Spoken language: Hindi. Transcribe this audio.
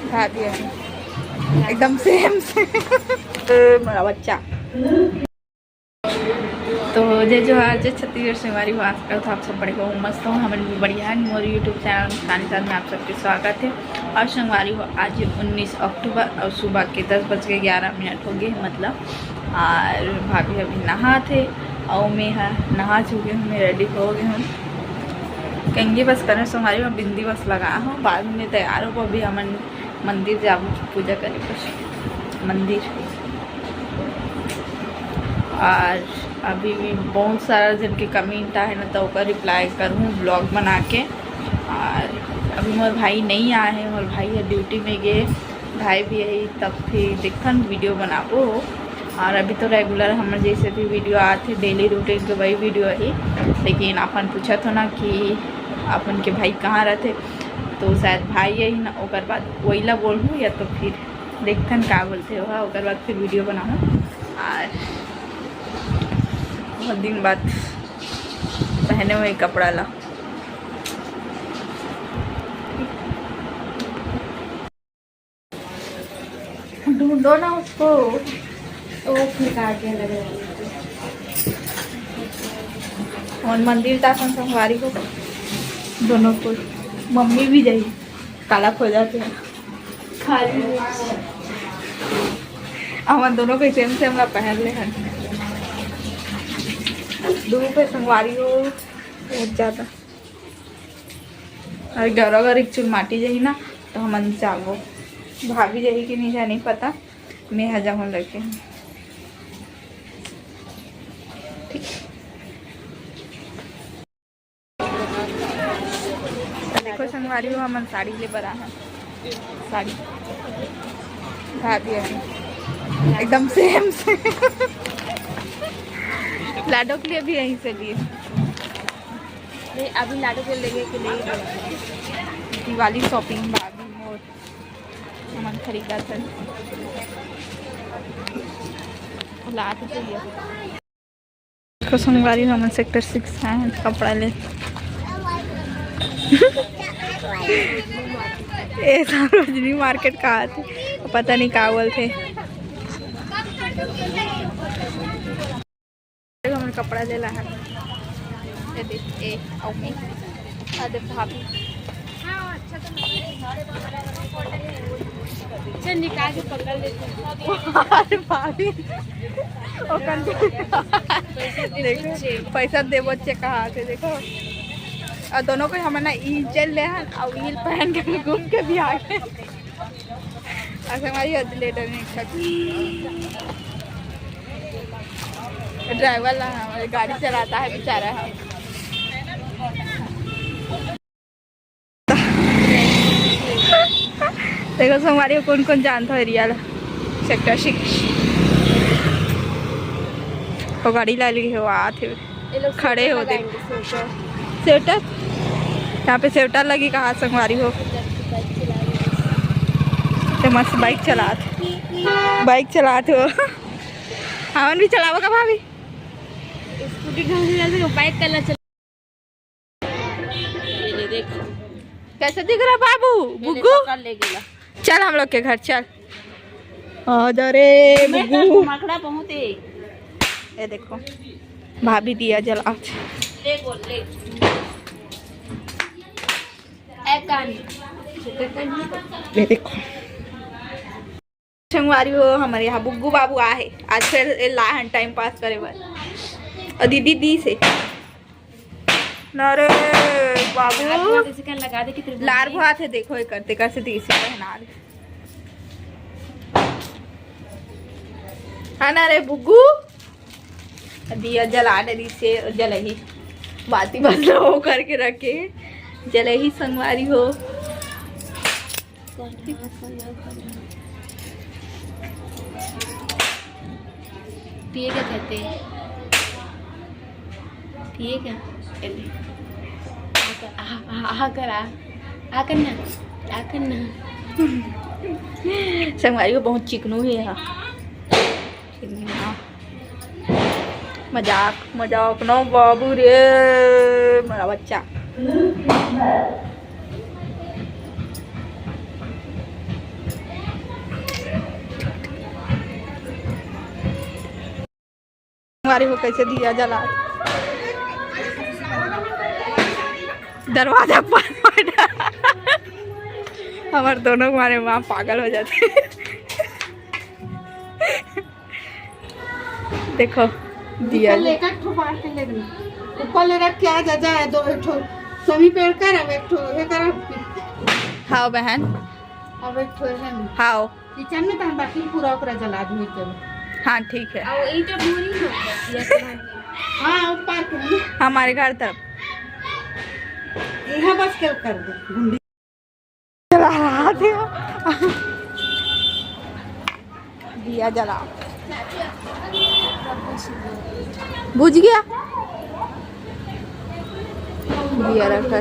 भाभी एकदम सेम से मेरा बच्चा। तो जो आज छत्तीसगढ़ से हमारी बात करता आप सब बड़े हो मस्त हो, हमारे भी बढ़िया है। मोर यूट्यूब चैनल मुस्कान साथ में आप सबके स्वागत है। और संगवारी हो आज 19 अक्टूबर और सुबह के 10:11 हो गए मतलब। और भाभी अभी नहा थे और मैं नहा चुके हूँ, मैं रेडी हो गई हूँ। कंगी बस करें संगवारी में बिंदी बस लगा हूँ, बाद में तैयार हो। अभी हम मंदिर जाऊँ पूजा करें कुछ मंदिर। और अभी भी बहुत सारा जिनके कमेंट आए ना तो उसका रिप्लाई करूँ ब्लॉग बना के। और अभी मोर भाई नहीं आए हैं, मोर भाई है ड्यूटी में गए, भाई भी यही तब फिर देखन वीडियो बनाबो। और अभी तो रेगुलर हमारे जैसे भी वीडियो आते डेली रूटीन के वही वीडियो ही। लेकिन अपन पूछा था ना कि अपन के भाई कहाँ रहते, तो शायद भाई यही ना ओकर बाद वही ला बोलूँ या तो फिर देखन का बोलते हो ओकर बाद फिर वीडियो बनाऊँ। और बहुत दिन बाद पहने हुए कपड़ा ला ढूंढो ना उसको, तो फिर काटे लगे और मंदिर था संगवारी को दोनों को मम्मी भी जाई काला खो जाते हैं खाली हम दोनों को सेम से हमरा पहन ले हैं। धूप है संगवारी हो बहुत ज़्यादा। और घर एक चुन माटी जाही ना तो हम जागो, भाभी जाही कि नहीं जा नहीं पता, मैं हजाम लगे ठीक। देखो संगवारी हो हम साड़ी ले बरा है, साड़ी भाभी एकदम सेम से लाडो के लिए भी यहीं से लिए। नहीं अभी लाडू के लेंगे कि नहीं। दिवाली शॉपिंग भाभी मोर सामान खरीदा था लात चाहिए को संगवारी हम सेक्टर 6 हैं कपड़ा ले ये रोजनी मार्केट कहाँ थे पता नहीं कहाँ बोल थे। हमें कपड़ा ले ला है भाभी निकाल के पकड़ लेते भाभी देखो पैसा दे बच्चे कहाँ थे देखो। और दोनों को हम ना ईल चल रहे हैं और ईल पहन के घूम के भी आ गए। ऐसे हमारी लेटर ड्राइवर ला हमारी गाड़ी चलाता है बेचारा है। देखो हमारे कौन कौन जानता है रियल सेक्टर 6 वो गाड़ी ला ली है वो आते खड़े हो दे स्वेटर यहाँ पे स्वेटर लगी कहाँ संगवारी हो तो मस्त बाइक चलाते हो हवन भी चलाओ का भाभी स्कूटी बाइक करना चल। देख कैसे दिख रहा बाबू बुग्गू ले गेला चल हम लोग के घर चल। अरे बुग्गू माकड़ा पहुंचे ये देखो भाभी दिया जला ले बोल ले ए कहानी ये देखो संगवारी हो हमारे यहाँ बुग्गू बाबू आए आज फिर लाहन टाइम पास करे बस। और दीदी दी से नरे बाबू लगा दे कि लार भात है देखो ये करते करते दी से पहना दे है ना रे बुग्गू दिया जला दी से जल ही बाती बस हो करके रखे जल ही संगवारी हो। पिए क्या कहते हैं पिए क्या आ करना संगवारी को बहुत चिकनू है यहाँ मजाक मजाक नो बाबू रे मेरा बच्चा। मारे हो कैसे दिया जला, दरवाजा पर हमारे दोनों हमारे माँ पागल हो जाते देखो दिया लेकर ठोपार के ले गई ऊपर ले रख के आ जा जाए दो एक ठो सभी पेड़ कर अब एक ठो ये कर हाँ बहन अब एक ठो है हाँ किचन में तो हम बाकी पूरा ओकरा जला दी तो हाँ ठीक है। और ईटा बोरी हो गया हाँ ऊपर के हमारे घर तरफ यहाँ बस के कर दो गुंडी जला रहा था दिया जला बुझ गया दिया रखा